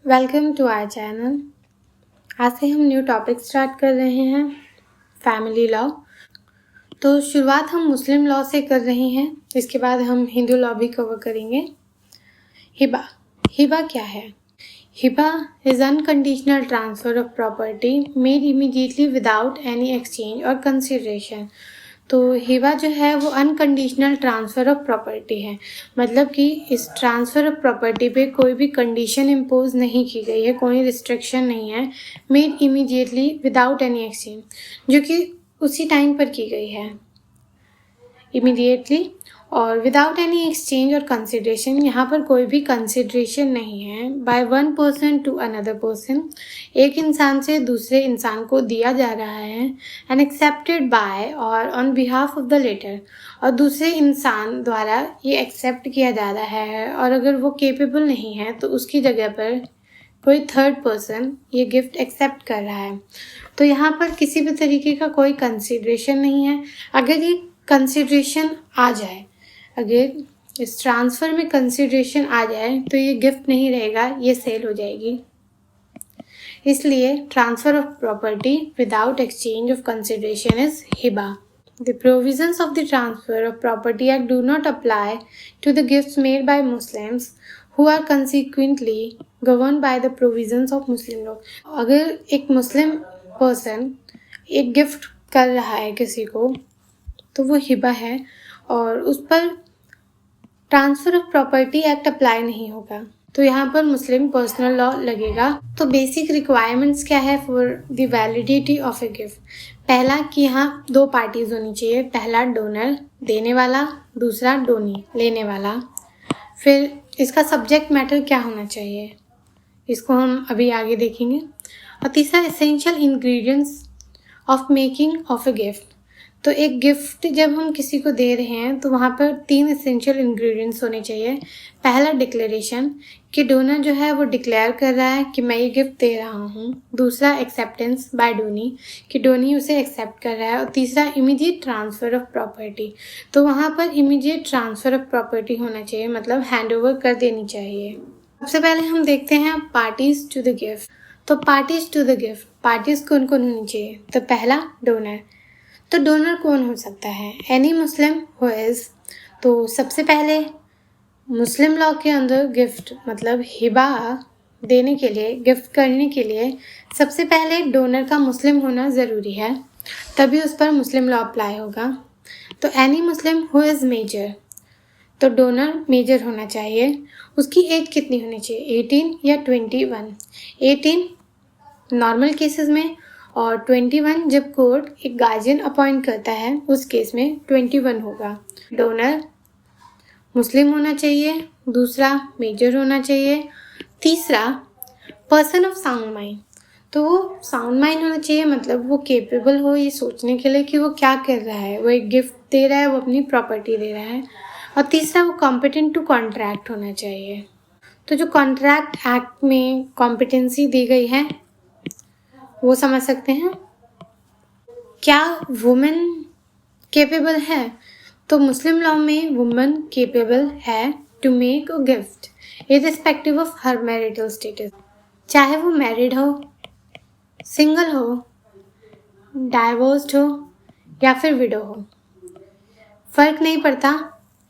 Welcome to our channel. आज से हम न्यू टॉपिक स्टार्ट कर रहे हैं, फैमिली लॉ। तो शुरुआत हम मुस्लिम लॉ से कर रहे हैं, इसके बाद हम हिंदू लॉ भी कवर करेंगे। हिबा हिबा क्या है? Hiba is unconditional transfer of property made immediately without any exchange और कंसिडरेशन। तो हिबा जो है वो अनकंडीशनल ट्रांसफ़र ऑफ प्रॉपर्टी है, मतलब कि इस ट्रांसफ़र ऑफ प्रॉपर्टी पे कोई भी कंडीशन इम्पोज नहीं की गई है, कोई रिस्ट्रिक्शन नहीं है। Made immediately without any exchange, जो कि उसी टाइम पर की गई है, इमीडिएटली और विदाउट एनी एक्सचेंज और कंसिडरेशन। यहाँ पर कोई भी कंसिडरेशन नहीं है। By one person to another person, एक इंसान से दूसरे इंसान को दिया जा रहा है। एंड एक्सेप्टेड बाय और on behalf of the latter, और दूसरे इंसान द्वारा ये एक्सेप्ट किया जा रहा है, और अगर वो केपेबल नहीं है तो उसकी जगह पर कोई थर्ड पर्सन ये गिफ्ट एक्सेप्ट कर रहा है। तो यहाँ पर किसी भी तरीके का कोई कंसिडरेशन नहीं है। अगर ये कंसिडरेशन आ जाए, अगर इस ट्रांसफ़र में कंसिडरेशन आ जाए तो ये गिफ्ट नहीं रहेगा, ये सेल हो जाएगी। इसलिए transfer of property without exchange of consideration is Hiba. The provisions of the Transfer of Property Act do not apply to the gifts made by Muslims who are consequently governed by the provisions of Muslim law. अगर एक Muslim person एक gift कर रहा है किसी को, तो वो हिबा है और उस पर transfer of property act apply नहीं होगा। तो यहाँ पर मुस्लिम पर्सनल लॉ लगेगा। तो बेसिक रिक्वायरमेंट्स क्या है for the validity of a gift? पहला कि यहाँ दो पार्टीज होनी चाहिए, पहला डोनर देने वाला, दूसरा डोनी लेने वाला। फिर इसका सब्जेक्ट मैटर क्या होना चाहिए, इसको हम अभी आगे देखेंगे। और तीसरा essential ingredients of making of a gift. तो एक गिफ्ट जब हम किसी को दे रहे हैं तो वहाँ पर 3 एसेंशियल इंग्रेडिएंट्स होने चाहिए। पहला डिक्लेरेशन, कि डोनर जो है वो डिक्लेयर कर रहा है कि मैं ये गिफ्ट दे रहा हूँ। दूसरा एक्सेप्टेंस बाय डोनी, कि डोनी उसे एक्सेप्ट कर रहा है। और तीसरा इमीडिएट ट्रांसफ़र ऑफ प्रॉपर्टी। तो वहाँ पर इमीडिएट ट्रांसफ़र ऑफ प्रॉपर्टी होना चाहिए, मतलब हैंड ओवर कर देनी चाहिए। सबसे पहले हम देखते हैं पार्टीज टू द गिफ्ट। तो parties to the gift, parties कौन कौन होनी चाहिए? तो पहला डोनर। तो डोनर कौन हो सकता है? Any Muslim who is. तो सबसे पहले मुस्लिम लॉ के अंदर गिफ्ट मतलब हिबा देने के लिए, गिफ्ट करने के लिए सबसे पहले डोनर का मुस्लिम होना ज़रूरी है, तभी उस पर मुस्लिम लॉ अप्लाई होगा। तो any Muslim who is major, तो डोनर मेजर होना चाहिए। उसकी एज कितनी होनी चाहिए? 18 या 21। 18 नॉर्मल केसेस में और 21 जब कोर्ट एक गार्जियन अपॉइंट करता है उस केस में 21 होगा। डोनर मुस्लिम होना चाहिए, दूसरा मेजर होना चाहिए, तीसरा पर्सन ऑफ साउंड माइंड। तो वो साउंड माइंड होना चाहिए, मतलब वो केपेबल हो ये सोचने के लिए कि वो क्या कर रहा है, वो एक गिफ्ट दे रहा है, वो अपनी प्रॉपर्टी दे रहा है। और तीसरा वो कॉम्पिटेंट टू कॉन्ट्रैक्ट होना चाहिए। तो जो कॉन्ट्रैक्ट एक्ट में कॉम्पिटेंसी दी गई है वो समझ सकते हैं। क्या वुमेन केपेबल है? तो मुस्लिम लॉ में वुमेन केपेबल है to make a gift irrespective of her marital status, चाहे वो मैरिड हो, सिंगल हो, डाइवोर्स्ड हो या फिर विडो हो। फ़र्क नहीं पड़ता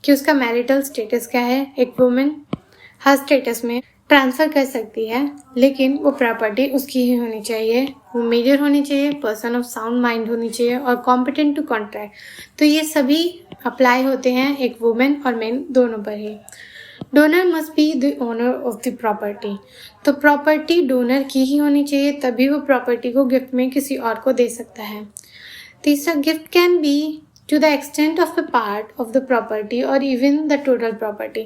कि उसका मैरिटल स्टेटस क्या है। एक वुमेन हर स्टेटस में ट्रांसफ़र कर सकती है, लेकिन वो प्रॉपर्टी उसकी ही होनी चाहिए। वो मेजर होनी चाहिए, पर्सन ऑफ साउंड माइंड होनी चाहिए और कॉम्पिटेंट टू कॉन्ट्रैक्ट। तो ये सभी अप्लाई होते हैं एक वुमेन और मेन दोनों पर ही। Donor must be the owner of the property. तो प्रॉपर्टी डोनर की ही होनी चाहिए, तभी वो प्रॉपर्टी को गिफ्ट में किसी और को दे सकता है। तीसरा, gift can be to the extent of a part of the property और इवन द टोटल प्रॉपर्टी।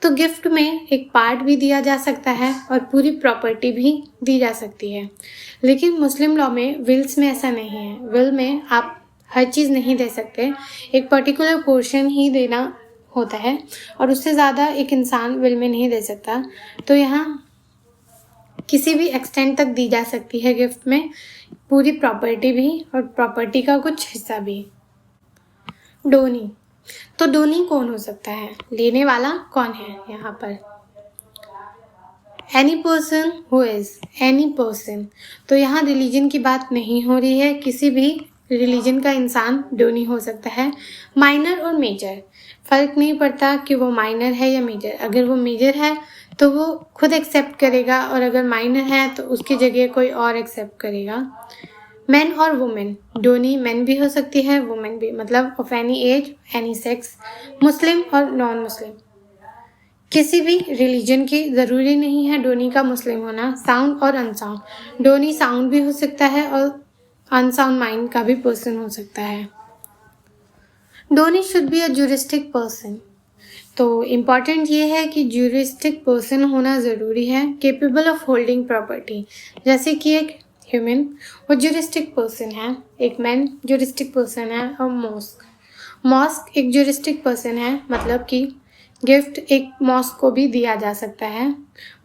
तो गिफ्ट में एक पार्ट भी दिया जा सकता है और पूरी प्रॉपर्टी भी दी जा सकती है। लेकिन मुस्लिम लॉ में विल्स में ऐसा नहीं है। विल में आप हर चीज़ नहीं दे सकते, एक पर्टिकुलर पोर्शन ही देना होता है और उससे ज़्यादा एक इंसान विल में नहीं दे सकता। तो यहाँ किसी भी एक्सटेंट तक दी जा सकती है गिफ्ट में, पूरी प्रॉपर्टी भी और प्रॉपर्टी का कुछ हिस्सा भी। डोनी, तो डोनी कौन हो सकता है? लेने वाला कौन है यहाँ पर? Any person who is, any person, तो यहाँ रिलीजन की बात नहीं हो रही है, किसी भी रिलीजन का इंसान डोनी हो सकता है। माइनर और मेजर, फ़र्क नहीं पड़ता कि वो माइनर है या मेजर, अगर वो मेजर है तो वो खुद एक्सेप्ट करेगा और अगर माइनर है तो उसकी जगह कोई और एक्सेप्ट करेगा। मैन और वुमेन, डोनी मैन भी हो सकती है, वुमेन भी, मतलब of any age, any sex, Muslim और नॉन मुस्लिम, किसी भी रिलीजन की ज़रूरी नहीं है डोनी का मुस्लिम होना। साउंड और अनसाउंड, डोनी साउंड भी हो सकता है और अनसाउंड माइंड का भी पर्सन हो सकता है। Donee should be a juristic person, तो इम्पॉर्टेंट ये है कि ज्यूरिस्टिक पर्सन होना ज़रूरी है, केपेबल ऑफ होल्डिंग प्रॉपर्टी, जैसे कि एक ह्यूमन वो ज्यूरिस्टिक पर्सन है, एक मैन ज्यूरिस्टिक पर्सन है, और मॉस्क एक ज्यूरिस्टिक पर्सन है, मतलब कि गिफ्ट एक मॉस्क को भी दिया जा सकता है।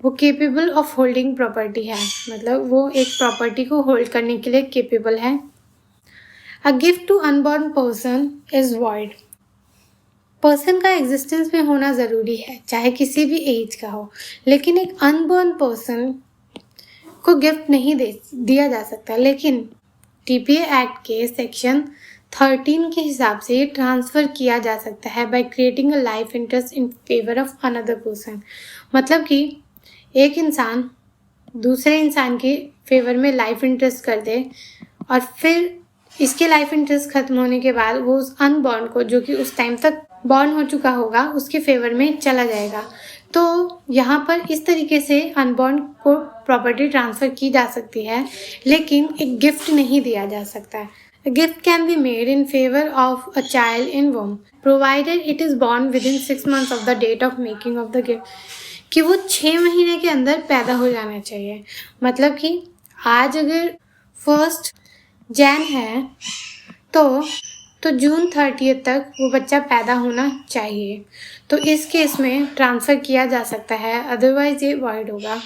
वो केपेबल ऑफ होल्डिंग प्रॉपर्टी है, मतलब वो एक प्रॉपर्टी को होल्ड करने के लिए केपेबल है। A gift to unborn person is void, person का एग्जिस्टेंस में होना ज़रूरी है, चाहे किसी भी एज का हो, लेकिन एक अनबॉर्न पर्सन को गिफ्ट नहीं दिया जा सकता। लेकिन टीपीए एक्ट के सेक्शन 13 के हिसाब से ये ट्रांसफ़र किया जा सकता है by creating a life interest in favour of another person, मतलब कि एक इंसान दूसरे इंसान के फेवर में लाइफ इंटरेस्ट कर दे और फिर इसके लाइफ इंटरेस्ट खत्म होने के बाद वो उस अनबॉर्न को, जो कि उस टाइम तक बॉर्न हो चुका होगा, उसके फेवर में चला जाएगा। तो यहाँ पर इस तरीके से अनबॉर्न को प्रॉपर्टी ट्रांसफ़र की जा सकती है, लेकिन एक गिफ्ट नहीं दिया जा सकता है। A gift can be made in favor of a child in womb, provided it is born within 6 months of the date of making of the gift, कि वो 6 महीने के अंदर पैदा हो जाना चाहिए। मतलब कि आज अगर 1 जैन है तो जून 30 तक वो बच्चा पैदा होना चाहिए, तो इस केस में ट्रांसफ़र किया जा सकता है, अदरवाइज़ ये वॉइड होगा।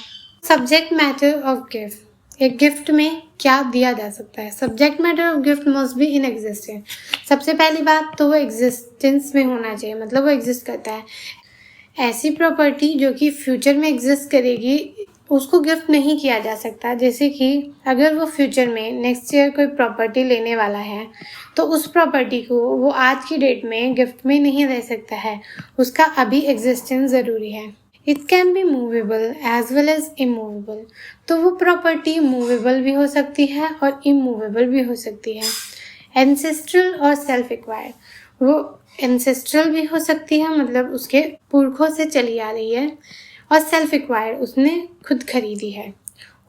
सब्जेक्ट मैटर ऑफ गिफ्ट, एक गिफ्ट में क्या दिया जा सकता है। Subject matter of gift must be in existence, सबसे पहली बात तो वो एग्जिस्टेंस में होना चाहिए, मतलब वो एग्जिस्ट करता है। ऐसी प्रॉपर्टी जो कि फ्यूचर में एग्जिस्ट करेगी उसको गिफ्ट नहीं किया जा सकता, जैसे कि अगर वो फ्यूचर में नेक्स्ट ईयर कोई प्रॉपर्टी लेने वाला है तो उस प्रॉपर्टी को वो आज की डेट में गिफ्ट में नहीं दे सकता है, उसका अभी एग्जिस्टेंस ज़रूरी है। It can be movable as well as immovable, तो वो प्रॉपर्टी मूवेबल भी हो सकती है और इमूवेबल भी हो सकती है। एंसेस्ट्रल और सेल्फ एक्वायर्ड, वो एंसेस्ट्रल भी हो सकती है, मतलब उसके पुरखों से चली आ रही है, और सेल्फ एक्वायर्ड उसने खुद खरीदी है।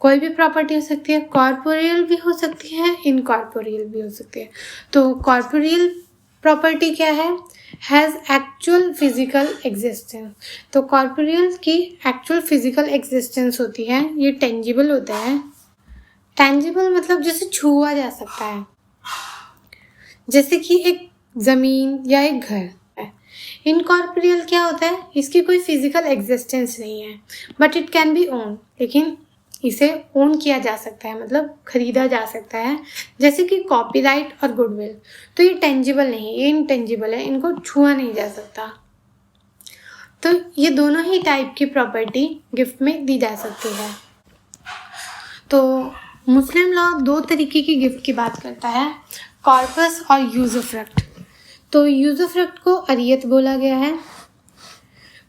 कोई भी प्रॉपर्टी हो सकती है, कॉर्पोरियल भी हो सकती है, इनकॉर्पोरियल भी हो सकती है। तो कॉर्पोरियल प्रॉपर्टी क्या है, हैज़ एक्चुअल फिजिकल एग्जिस्टेंस, तो कॉर्पोरियल की एक्चुअल फिजिकल एग्जिस्टेंस होती है, ये टेंजिबल होता है। टेंजिबल मतलब जैसे छुआ जा सकता है, जैसे कि एक ज़मीन या एक घर है। इनकॉर्पोरियल क्या होता है, इसकी कोई फिजिकल एग्जिस्टेंस नहीं है, but it can B own, लेकिन इसे ओन किया जा सकता है, मतलब खरीदा जा सकता है, जैसे कि कॉपीराइट और गुडविल। तो ये टेंजिबल नहीं, ये इनटेंजिबल है, इनको छुआ नहीं जा सकता। तो ये दोनों ही टाइप की प्रॉपर्टी गिफ्ट में दी जा सकती है। तो मुस्लिम लॉ 2 तरीके की गिफ्ट की बात करता है, कॉर्पस और यूज़ुफ्रक्ट। तो यूज़ुफ्रक्ट को अरियत बोला गया है।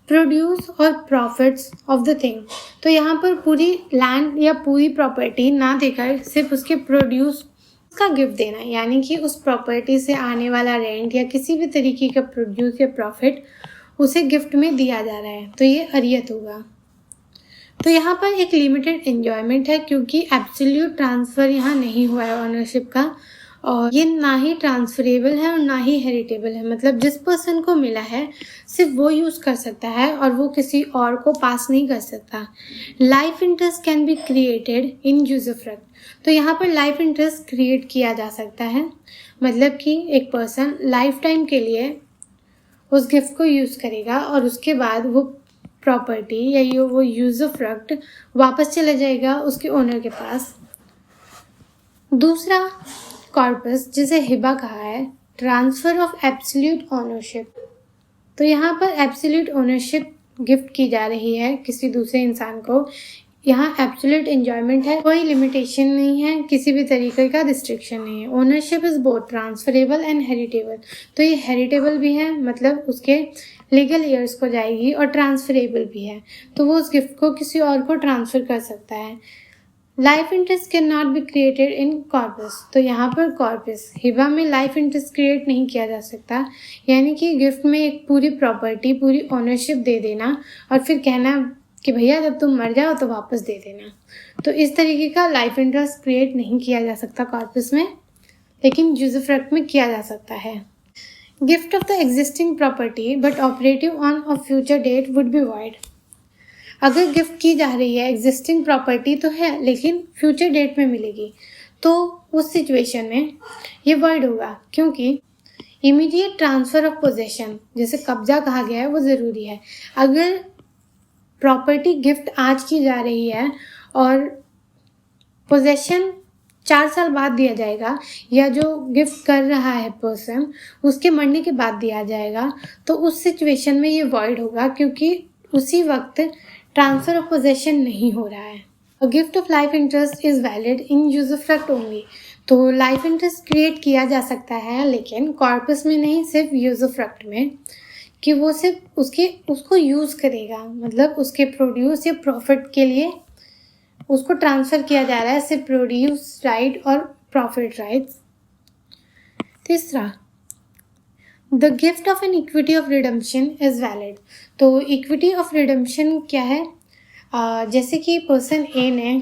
प्रोड्यूस और प्रॉफिट्स ऑफ द थिंग, तो यहाँ पर पूरी लैंड या पूरी प्रॉपर्टी ना देकर सिर्फ उसके प्रोड्यूस का गिफ्ट देना, यानी कि उस प्रॉपर्टी से आने वाला रेंट या किसी भी तरीके का प्रोड्यूस या प्रॉफिट उसे गिफ्ट में दिया जा रहा है, तो ये अरियत होगा। तो यहाँ पर एक लिमिटेड एन्जॉयमेंट है, क्योंकि एब्सोल्यूट ट्रांसफ़र यहाँ नहीं हुआ है ऑनरशिप का, और ये ना ही ट्रांसफरेबल है और ना ही हेरिटेबल है, मतलब जिस पर्सन को मिला है सिर्फ वो यूज़ कर सकता है और वो किसी और को पास नहीं कर सकता। Life interest can be created in usufruct, तो यहाँ पर लाइफ इंटरेस्ट क्रिएट किया जा सकता है, मतलब कि एक पर्सन लाइफ टाइम के लिए उस गिफ्ट को यूज़ करेगा और उसके बाद वो प्रॉपर्टी या वो यूज़ुफ्रक्ट वापस चला जाएगा उसके ओनर के पास। दूसरा कॉर्पस, जिसे हिबा कहा है, ट्रांसफ़र ऑफ एब्सोल्यूट ओनरशिप, तो यहाँ पर एब्सोल्यूट ओनरशिप गिफ्ट की जा रही है किसी दूसरे इंसान को, यहाँ एब्सोल्यूट एंजॉयमेंट है, कोई लिमिटेशन नहीं है, किसी भी तरीके का रिस्ट्रिक्शन नहीं है। Ownership is both transferable and heritable, तो ये हेरिटेबल भी है, मतलब उसके लीगल ईयर्स को जाएगी, और ट्रांसफरेबल भी है, तो वो उस गिफ्ट को किसी और को ट्रांसफ़र कर सकता है। Life interest can not be created in corpus, तो यहाँ पर कॉर्पस हिबा में लाइफ इंटरेस्ट क्रिएट नहीं किया जा सकता, यानी कि गिफ्ट में एक पूरी प्रॉपर्टी, पूरी ओनरशिप दे देना और फिर कहना कि भैया जब तुम मर जाओ तो वापस दे देना। तो इस तरीके का लाइफ इंटरेस्ट क्रिएट नहीं किया जा सकता कॉर्पस में, लेकिन यूज़ुफ्रक्ट में किया जा सकता है। Gift of the existing property but operative on a future date would be void, अगर गिफ्ट की जा रही है एग्जिस्टिंग प्रॉपर्टी तो है लेकिन फ्यूचर डेट में मिलेगी, तो उस सिचुएशन में ये वर्ड होगा, क्योंकि इमीडिएट ट्रांसफ़र ऑफ पोजेशन, जैसे कब्जा कहा गया है, वो ज़रूरी है। अगर प्रॉपर्टी गिफ्ट आज की जा रही है और पोजेशन 4 साल बाद दिया जाएगा, या जो गिफ्ट कर रहा है पर्सन उसके मरने के बाद दिया जाएगा, तो उस सिचुएशन में ये वॉइड होगा, क्योंकि उसी वक्त ट्रांसफ़र ऑफ पोजेशन नहीं हो रहा है। A gift of life interest is valid in usufruct only, तो लाइफ इंटरेस्ट क्रिएट किया जा सकता है लेकिन कॉर्पस में नहीं, सिर्फ यूज़ुफ्रक्ट में, कि वो सिर्फ उसको यूज़ करेगा, मतलब उसके प्रोड्यूस या प्रॉफिट के लिए उसको ट्रांसफ़र किया जा रहा है, सिर्फ प्रोड्यूस राइट और प्रॉफिट राइट्स। तीसरा, the gift of an equity of redemption is valid, तो इक्विटी ऑफ रिडम्पशन क्या है? जैसे कि पर्सन ए ने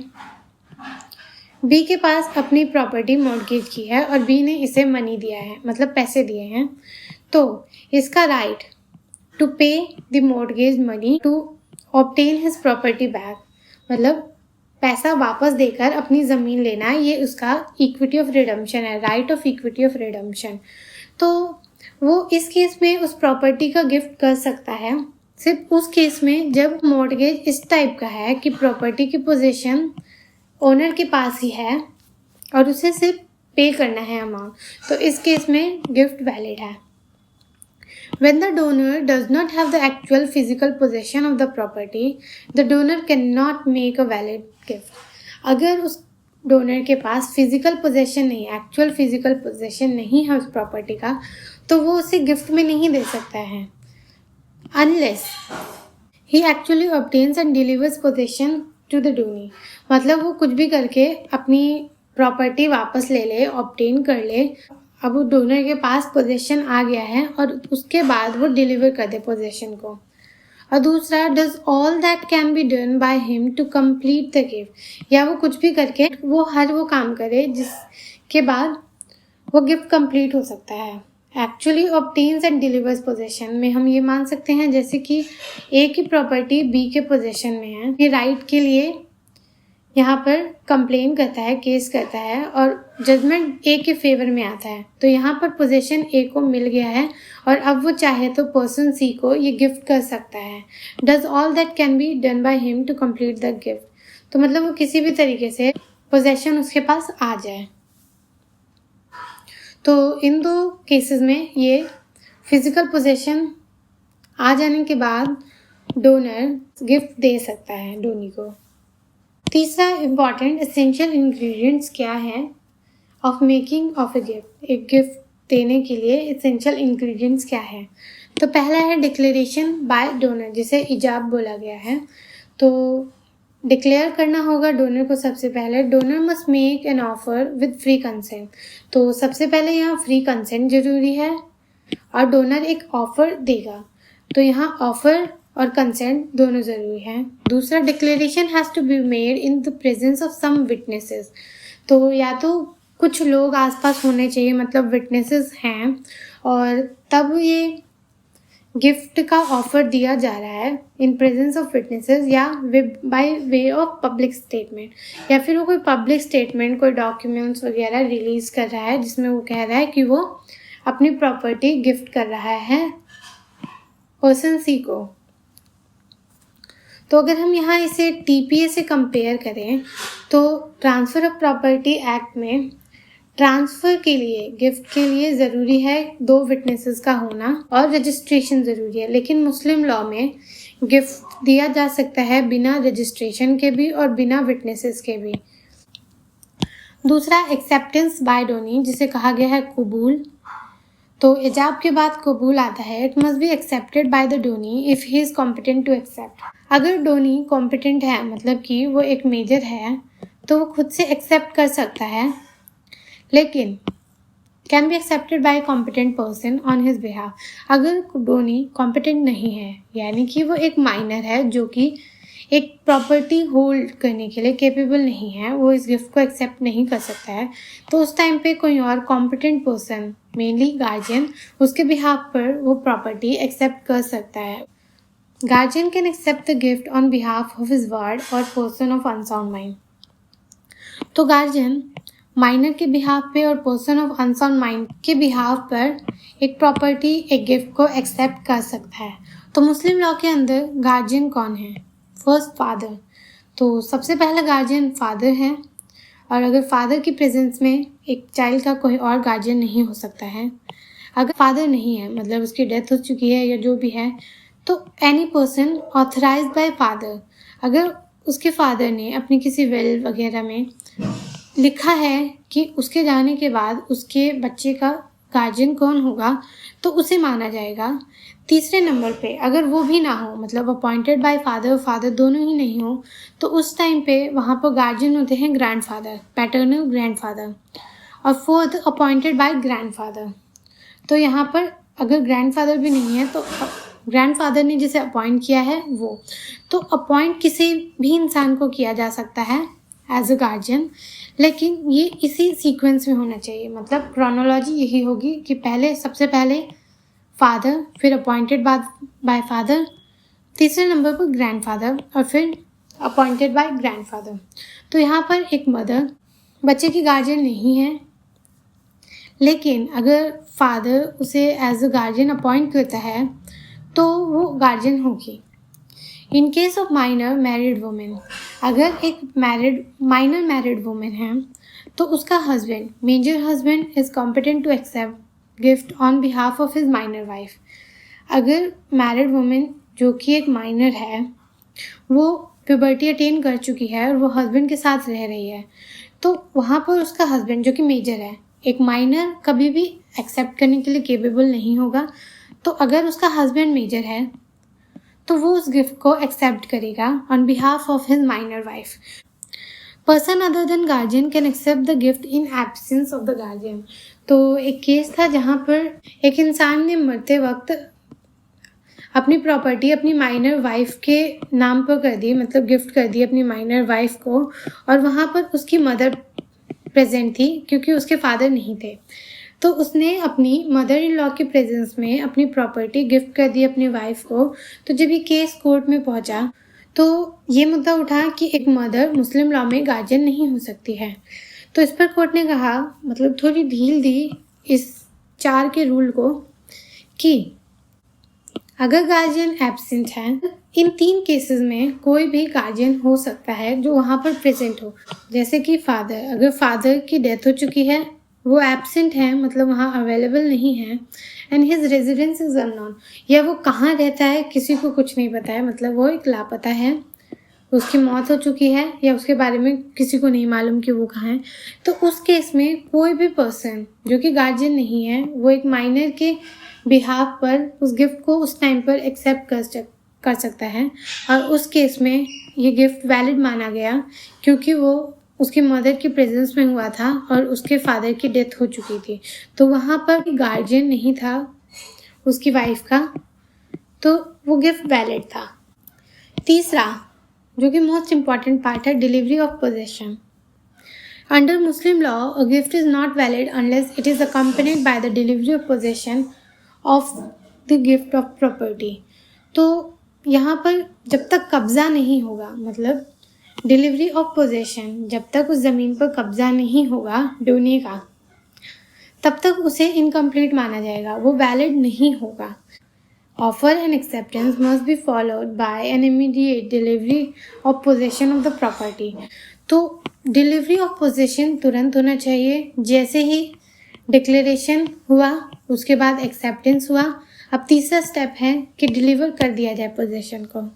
बी के पास अपनी प्रॉपर्टी मॉर्गेज की है और बी ने इसे मनी दिया है, मतलब पैसे दिए हैं, तो इसका right to pay the mortgage money to obtain his property back, मतलब पैसा वापस देकर अपनी ज़मीन लेना, ये उसका इक्विटी ऑफ रिडम्पशन है, right of equity of redemption. तो वो इस केस में उस प्रॉपर्टी का गिफ्ट कर सकता है सिर्फ उस केस में जब मॉर्गेज इस टाइप का है कि प्रॉपर्टी की पोजीशन ओनर के पास ही है और उसे सिर्फ पे करना है अमाउंट, तो इस केस में गिफ्ट वैलिड है। When the donor does not have the actual physical possession of the property, the donor cannot make a valid gift. अगर उस डोनर के पास फिजिकल पोजेशन नहीं, एक्चुअल फिजिकल पोजेशन नहीं है उस प्रॉपर्टी का, तो वो उसे गिफ्ट में नहीं दे सकता है, unless he actually obtains and delivers possession to the donee, मतलब वो कुछ भी करके अपनी प्रॉपर्टी वापस ले ले, ऑब्टेन कर ले, अब वो डोनर के पास पोजेशन आ गया है और उसके बाद वो डिलीवर कर दे पोजेशन को। और दूसरा, does all that can be done by him to complete the gift, या वो कुछ भी करके वो वो काम करे जिसके बाद वो गिफ्ट कंप्लीट हो सकता है। Actually obtains and delivers possession में हम ये मान सकते हैं जैसे कि ए की प्रॉपर्टी बी के पोजेशन में है, ये राइट के लिए यहाँ पर कंप्लेन करता है, केस करता है और जजमेंट ए के फेवर में आता है, तो यहाँ पर पोजीशन ए को मिल गया है और अब वो चाहे तो पर्सन सी को ये गिफ्ट कर सकता है। Does all that can be done by him to complete the gift, तो मतलब वो किसी भी तरीके से पोजेशन उसके पास आ जाए। तो इन दो केसेस में ये फिजिकल पोजेशन आ जाने के बाद डोनर गिफ्ट दे सकता है डोनी को। तीसरा इम्पॉर्टेंट एसेंशियल इंग्रेडिएंट्स क्या है of making of a gift, एक गिफ्ट देने के लिए एसेंशियल इंग्रेडिएंट्स क्या है? तो पहला है डिक्लेरेशन बाय डोनर, जिसे इजाब बोला गया है, तो डिक्लेयर करना होगा डोनर को सबसे पहले। Donor must make an offer with free consent, तो सबसे पहले यहाँ फ्री कंसेंट ज़रूरी है और डोनर एक ऑफ़र देगा, तो यहाँ ऑफ़र और कंसेंट दोनों ज़रूरी हैं। दूसरा, declaration has to be made in the presence of some witnesses, तो या तो कुछ लोग आसपास होने चाहिए, मतलब विटनेसेस हैं, और तब ये गिफ्ट का ऑफ़र दिया जा रहा है इन प्रेजेंस ऑफ विटनेसेस या by way of public statement, या फिर वो कोई पब्लिक स्टेटमेंट, कोई डॉक्यूमेंट्स वगैरह रिलीज़ कर रहा है जिसमें वो कह रहा है कि वो अपनी प्रॉपर्टी गिफ्ट कर रहा है पर्सन सी को। तो अगर हम यहाँ इसे टीपीए से कंपेयर करें तो ट्रांसफ़र ऑफ प्रॉपर्टी एक्ट में ट्रांसफ़र के लिए, गिफ्ट के लिए ज़रूरी है 2 विटनेसेस का होना और रजिस्ट्रेशन ज़रूरी है, लेकिन मुस्लिम लॉ में गिफ्ट दिया जा सकता है बिना रजिस्ट्रेशन के भी और बिना विटनेसेस के भी। दूसरा एक्सेप्टेंस बाय डोनी, जिसे कहा गया है कबूल। तो इजाब के बाद कबूल आता है। It must be accepted by the donee if he is competent to accept. अगर डोनी कॉम्पिटेंट है, मतलब कि वो एक मेजर है, तो वो खुद से एक्सेप्ट कर सकता है, लेकिन can be accepted bye competent person on his behalf. अगर डोनी कॉम्पिटेंट नहीं है, यानी कि वो एक माइनर है जो कि एक प्रॉपर्टी होल्ड करने के लिए कैपेबल नहीं है, वो इस गिफ्ट को एक्सेप्ट नहीं कर सकता है, तो उस टाइम पे कोई और कॉम्पिटेंट पर्सन, मेनली गार्जियन, उसके बिहाफ पर वो प्रॉपर्टी एक्सेप्ट कर सकता है। Guardian can accept the gift on behalf of his ward or person of unsound mind. तो गार्जियन माइनर के बिहाफ पे और पर्सन ऑफ अनसाउंड माइंड के बिहाफ पर एक प्रॉपर्टी, एक गिफ्ट को एक्सेप्ट कर सकता है। तो मुस्लिम लॉ के अंदर गार्जियन कौन है? First father. तो सबसे पहला गार्जियन फादर है, और अगर फादर की प्रेजेंस में एक चाइल्ड का कोई और गार्जियन नहीं हो सकता है। अगर फादर नहीं है, मतलब उसकी डेथ हो चुकी है या जो भी है, तो any person authorised bye father, अगर उसके फादर ने अपनी किसी विल वगैरह में लिखा है कि उसके जाने के बाद उसके बच्चे का गार्जियन कौन होगा, तो उसे माना जाएगा। तीसरे नंबर पे अगर वो भी ना हो, मतलब अपॉइंटेड बाय फादर और फादर दोनों ही नहीं हो, तो उस टाइम पे वहाँ पर गार्जियन होते हैं ग्रैंडफादर, पैटर्नल ग्रैंडफादर। और फोर्थ अपॉइंटेड बाय ग्रैंडफादर। तो यहाँ पर अगर ग्रैंडफादर भी नहीं है, तो ग्रैंडफादर ने जिसे अपॉइंट किया है वो, तो अपॉइंट किसी भी इंसान को किया जा सकता है एज अ गार्जियन, लेकिन ये इसी सीक्वेंस में होना चाहिए। मतलब क्रोनोलॉजी यही होगी कि पहले, सबसे पहले फादर, फिर अपॉइंटेड बाय फादर, तीसरे नंबर पर ग्रैंडफादर, और फिर अपॉइंटेड बाय ग्रैंडफादर। तो यहाँ पर एक मदर बच्चे की गार्जियन नहीं है, लेकिन अगर फादर उसे एज अ गार्जियन अपॉइंट करता है तो वो गार्जियन होगी। In case of minor married women, अगर एक माइनर मैरिड वुमेन है, तो उसका husband, major husband, is competent to accept gift on behalf of his minor wife. अगर मैरिड वुमेन जो कि एक माइनर है, वो प्यूबर्टी अटेन कर चुकी है और वो हस्बैंड के साथ रह रही है, तो वहाँ पर उसका हस्बैंड जो कि मेजर है, एक माइनर कभी भी एक्सेप्ट करने के लिए केपेबल नहीं होगा। तो अगर उसका हस्बैंड मेजर है, तो वो उस गिफ्ट को एक्सेप्ट करेगा on behalf of his minor wife. Person other than guardian can accept the gift in absence of the guardian. तो एक केस था जहाँ पर एक इंसान ने मरते वक्त अपनी प्रॉपर्टी अपनी माइनर वाइफ के नाम पर कर दी, मतलब गिफ्ट कर दी अपनी माइनर वाइफ को, और वहाँ पर उसकी मदर प्रेजेंट थी क्योंकि उसके फादर नहीं थे। तो उसने अपनी मदर इन लॉ के प्रेजेंस में अपनी प्रॉपर्टी गिफ्ट कर दी अपनी वाइफ को। तो जब ये केस कोर्ट में पहुंचा, तो ये मुद्दा उठा कि एक मदर मुस्लिम लॉ में गार्जियन नहीं हो सकती है। तो इस पर कोर्ट ने कहा, मतलब थोड़ी ढील दी इस 4 के रूल को, कि अगर गार्जियन एब्सेंट है, इन 3 केसेस में कोई भी गार्जियन हो सकता है जो वहाँ पर प्रेजेंट हो। जैसे कि फादर, अगर फादर की डेथ हो चुकी है, वो एब्सेंट है, मतलब वहाँ अवेलेबल नहीं है, and his residence is unknown, या वो कहाँ रहता है किसी को कुछ नहीं पता है, मतलब वो एक लापता है, उसकी मौत हो चुकी है या उसके बारे में किसी को नहीं मालूम कि वो कहाँ है। तो उस केस में कोई भी पर्सन जो कि गार्जियन नहीं है, वो एक माइनर के बिहाफ पर उस गिफ्ट को उस टाइम पर एक्सेप्ट कर सकता है, और उस केस में ये गिफ्ट वैलिड माना गया क्योंकि वो उसकी मदर की प्रेजेंस में हुआ था और उसके फादर की डेथ हो चुकी थी। तो वहाँ पर गार्जियन नहीं था उसकी वाइफ का, तो वो गिफ्ट वैलिड था। तीसरा, जो कि मोस्ट इम्पॉर्टेंट पार्ट है, delivery of possession. Under Muslim law a gift is not valid unless it is accompanied by the delivery of possession of the gift of property. तो यहाँ पर जब तक कब्जा नहीं होगा, मतलब डिलीवरी ऑफ पोजेशन, जब तक उस ज़मीन पर कब्जा नहीं होगा डोनी का, तब तक उसे इनकम्प्लीट माना जाएगा, वो वैलिड नहीं होगा। Offer and acceptance must be followed by an immediate delivery of possession of the property. तो डिलीवरी ऑफ पोजेशन तुरंत होना चाहिए, जैसे ही डिक्लेरेशन हुआ उसके बाद एक्सेप्टेंस हुआ, अब तीसरा स्टेप है कि डिलीवर कर दिया जाए पोजेशन को।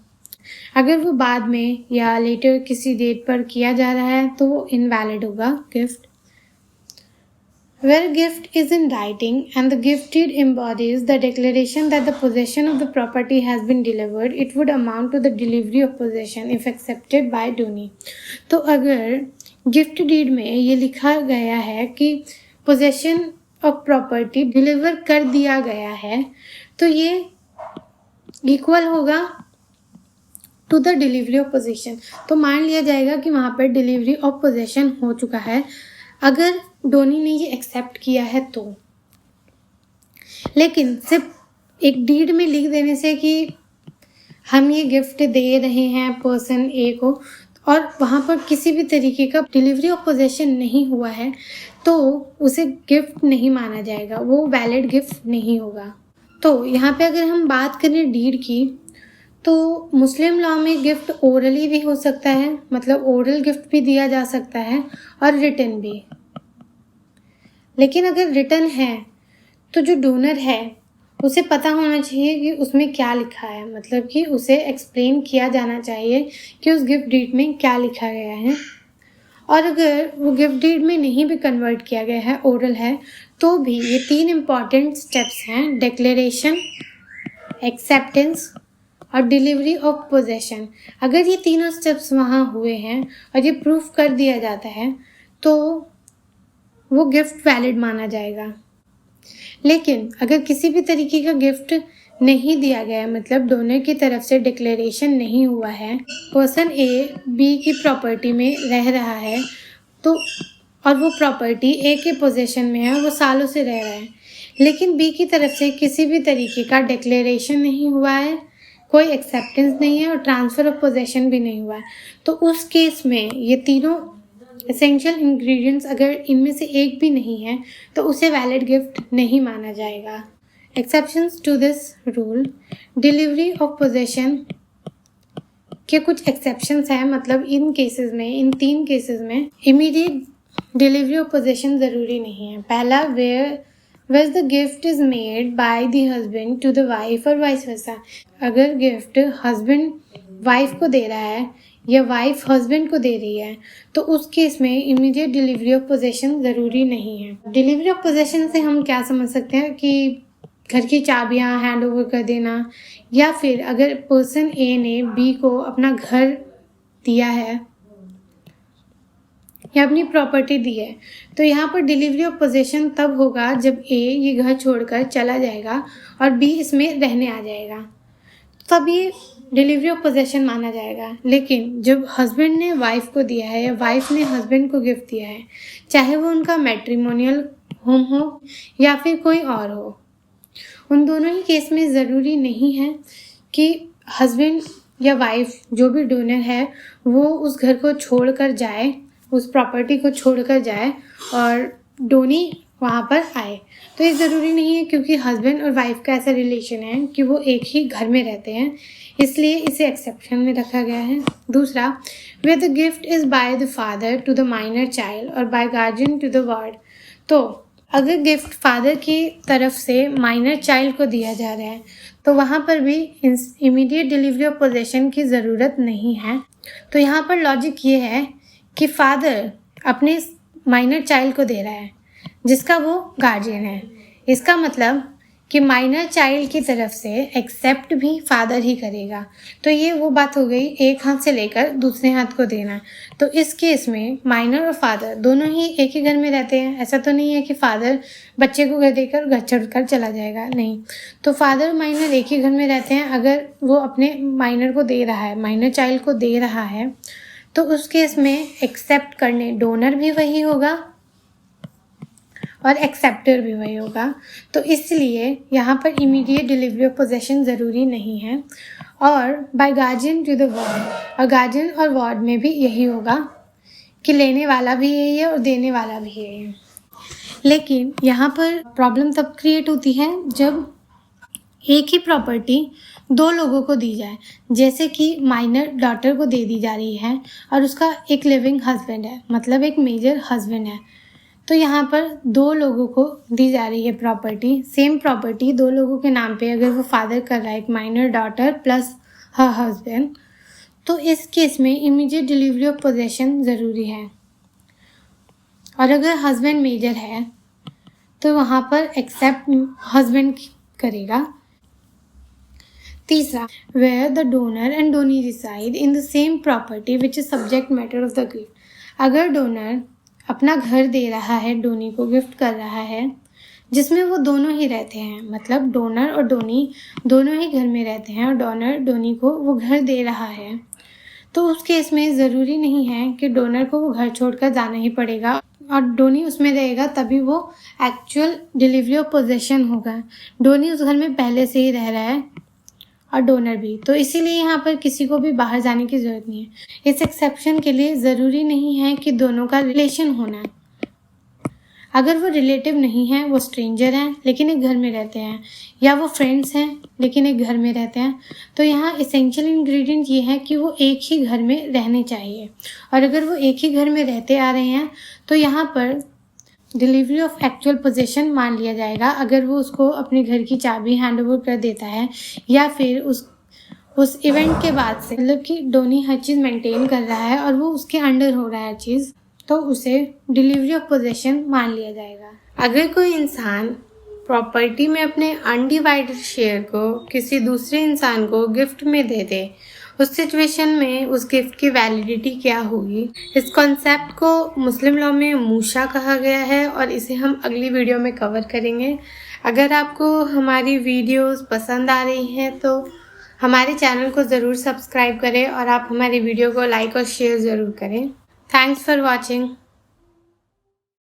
अगर वो बाद में या लेटर किसी डेट पर किया जा रहा है तो वो इनवैलिड होगा gift. Where gift is in writing and the gifted embodies the declaration that the possession of the property has been delivered, it would amount to the delivery of possession if accepted by donee। तो अगर gift deed में ये लिखा गया है कि possession of property deliver कर दिया गया है तो ये इक्वल होगा to the delivery of possession. तो मान लिया जाएगा कि वहाँ पर डिलीवरी ऑफ पोजेशन हो चुका है अगर डोनी ने ये एक्सेप्ट किया है तो। लेकिन सिर्फ एक डीड में लिख देने से कि हम ये गिफ्ट दे रहे हैं पर्सन ए को और वहाँ पर किसी भी तरीके का डिलीवरी ऑफ पोजेशन नहीं हुआ है तो उसे गिफ्ट नहीं माना जाएगा, वो वैलिड गिफ्ट नहीं होगा। तो यहाँ पे अगर हम बात करें डीड की तो मुस्लिम लॉ में गिफ्ट ओरली भी हो सकता है, मतलब ओरल गिफ्ट भी दिया जा सकता है और रिटन भी। लेकिन अगर रिटन है तो जो डोनर है उसे पता होना चाहिए कि उसमें क्या लिखा है, मतलब कि उसे एक्सप्लेन किया जाना चाहिए कि उस गिफ्ट डीड में क्या लिखा गया है। और अगर वो गिफ्ट डीड में नहीं भी कन्वर्ट किया गया है, ओरल है, तो भी ये 3 इम्पॉर्टेंट स्टेप्स हैं, डिक्लेरेशन, एक्सेप्टेंस और डिलीवरी ऑफ पोजेशन। अगर ये तीनों स्टेप्स वहाँ हुए हैं और ये प्रूफ कर दिया जाता है तो वो गिफ्ट वैलिड माना जाएगा। लेकिन अगर किसी भी तरीके का गिफ्ट नहीं दिया गया, मतलब डोनर की तरफ से डिक्लेरेशन नहीं हुआ है, पर्सन ए बी की प्रॉपर्टी में रह रहा है तो और वो प्रॉपर्टी ए के पोजीशन में है, वो सालों से रह रहा है, लेकिन बी की तरफ से किसी भी तरीके का डिक्लेरेशन नहीं हुआ है, कोई एक्सेप्टेंस नहीं है और ट्रांसफ़र ऑफ पोजेशन भी नहीं हुआ है, तो उस केस में ये तीनों एसेंशियल इंग्रेडिएंट्स अगर इनमें से एक भी नहीं है तो उसे वैलिड गिफ्ट नहीं माना जाएगा। Exceptions to this rule, delivery of possession के कुछ एक्सेप्शंस हैं, मतलब इन केसेस में, इन 3 केसेस में इमीडिएट डिलीवरी ऑफ पोजेशन ज़रूरी नहीं है। पहला, where the gift is made by the husband to the wife और वाइस वर्सा। अगर गिफ्ट हस्बैंड वाइफ को दे रहा है या वाइफ हस्बैंड को दे रही है तो उस केस में इमीडिएट डिलीवरी ऑफ पोजेशन ज़रूरी नहीं है। डिलीवरी ऑफ पोजेशन से हम क्या समझ सकते हैं कि घर की चाबियां हैंड ओवर कर देना, या फिर अगर पर्सन ए ने बी को अपना घर दिया है या अपनी प्रॉपर्टी दी है तो यहाँ पर डिलीवरी ऑफ पोजेशन तब होगा जब ए ये घर छोड़कर चला जाएगा और बी इसमें रहने आ जाएगा, तब ये डिलीवरी ऑफ पोजेशन माना जाएगा। लेकिन जब हस्बैंड ने वाइफ को दिया है या वाइफ ने हस्बैंड को गिफ्ट दिया है, चाहे वो उनका मैट्रिमोनियल होम हो या फिर कोई और हो, उन दोनों ही केस में ज़रूरी नहीं है कि हस्बैंड या वाइफ जो भी डोनर है वो उस घर को छोड़कर जाए, उस प्रॉपर्टी को छोड़कर जाए और डोनी वहाँ पर आए। तो ये ज़रूरी नहीं है क्योंकि हस्बैंड और वाइफ का ऐसा रिलेशन है कि वो एक ही घर में रहते हैं, इसलिए इसे एक्सेप्शन में रखा गया है। दूसरा, where the gift is by the father to the minor child और by guardian to the ward. तो अगर गिफ्ट फादर की तरफ से माइनर चाइल्ड को दिया जा रहा है तो वहाँ पर भी इमीडिएट डिलीवरी ऑफ पोजेशन की ज़रूरत नहीं है। तो यहाँ पर लॉजिक ये है कि फादर अपने माइनर चाइल्ड को दे रहा है जिसका वो गार्जियन है, इसका मतलब कि माइनर चाइल्ड की तरफ से एक्सेप्ट भी फादर ही करेगा। तो ये वो बात हो गई एक हाथ से लेकर दूसरे हाथ को देना। तो इस केस में माइनर और फादर दोनों ही एक ही घर में रहते हैं, ऐसा तो नहीं है कि फादर बच्चे को घर देकर घर छोड़कर चला जाएगा, नहीं। तो फादर और माइनर एक ही घर में रहते हैं। अगर वो अपने माइनर को दे रहा है, माइनर चाइल्ड को दे रहा है, तो उस केस में एक्सेप्ट करने डोनर भी वही होगा और एक्सेप्टर भी वही होगा। तो इसलिए यहाँ पर इमीडिएट डिलीवरी ऑफ पोजेशन ज़रूरी नहीं है। और by guardian to the ward, और गार्जियन और वार्ड में भी यही होगा कि लेने वाला भी यही है और देने वाला भी यही है। लेकिन यहाँ पर प्रॉब्लम तब क्रिएट होती है जब एक ही प्रॉपर्टी 2 लोगों को दी जाए, जैसे कि माइनर डॉटर को दे दी जा रही है और उसका एक लिविंग हस्बैंड है, मतलब एक मेजर हस्बैंड है। तो यहाँ पर दो लोगों को दी जा रही है प्रॉपर्टी, सेम प्रॉपर्टी दो लोगों के नाम पे अगर वो फादर कर रहा है एक minor daughter plus her husband, तो इस केस में इमीडिएट डिलीवरी ऑफ पोजेशन ज़रूरी है। और अगर हस्बैंड मेजर है तो वहाँ पर एक्सेप्ट हस्बैंड करेगा। तीसरा, where the donor and donee reside in the same property which is subject matter of the gift. अगर डोनर अपना घर दे रहा है, डोनी को गिफ्ट कर रहा है, जिसमें वो दोनों ही रहते हैं, मतलब डोनर और डोनी दोनों ही घर में रहते हैं और डोनर डोनी को वो घर दे रहा है, तो उस केस में ज़रूरी नहीं है कि डोनर को वो घर छोड़कर जाना ही पड़ेगा और डोनी उसमें रहेगा तभी वो एक्चुअल डिलीवरी ऑफ पोजेशन होगा। डोनी उस घर में पहले से ही रह रहा है और डोनर भी, तो इसीलिए यहाँ पर किसी को भी बाहर जाने की ज़रूरत नहीं है। इस एक्सेप्शन के लिए ज़रूरी नहीं है कि दोनों का रिलेशन होना है। अगर वो रिलेटिव नहीं है, वो स्ट्रेंजर हैं लेकिन एक घर में रहते हैं, या वो फ्रेंड्स हैं लेकिन एक घर में रहते हैं, तो यहाँ इसेंशियल इंग्रेडिएंट ये है कि वो एक ही घर में रहने चाहिए। और अगर वो एक ही घर में रहते आ रहे हैं तो यहाँ पर डिलीवरी ऑफ एक्चुअल पोजेशन मान लिया जाएगा अगर वो उसको अपने घर की चाबी हैंड ओवर कर देता है, या फिर उस इवेंट के बाद से, मतलब कि डोनी हर चीज़ मेंटेन कर रहा है और वो उसके अंडर हो रहा है हर चीज़, तो उसे डिलीवरी ऑफ पोजेशन मान लिया जाएगा। अगर कोई इंसान प्रॉपर्टी में अपने अनडिवाइडेड शेयर को किसी दूसरे इंसान को गिफ्ट में दे दे, उस सिचुएशन में उस गिफ्ट की वैलिडिटी क्या होगी? इस कॉन्सेप्ट को मुस्लिम लॉ में मूशा कहा गया है और इसे हम अगली वीडियो में कवर करेंगे। अगर आपको हमारी वीडियोस पसंद आ रही हैं तो हमारे चैनल को ज़रूर सब्सक्राइब करें और आप हमारी वीडियो को लाइक और शेयर ज़रूर करें। Thanks for watching.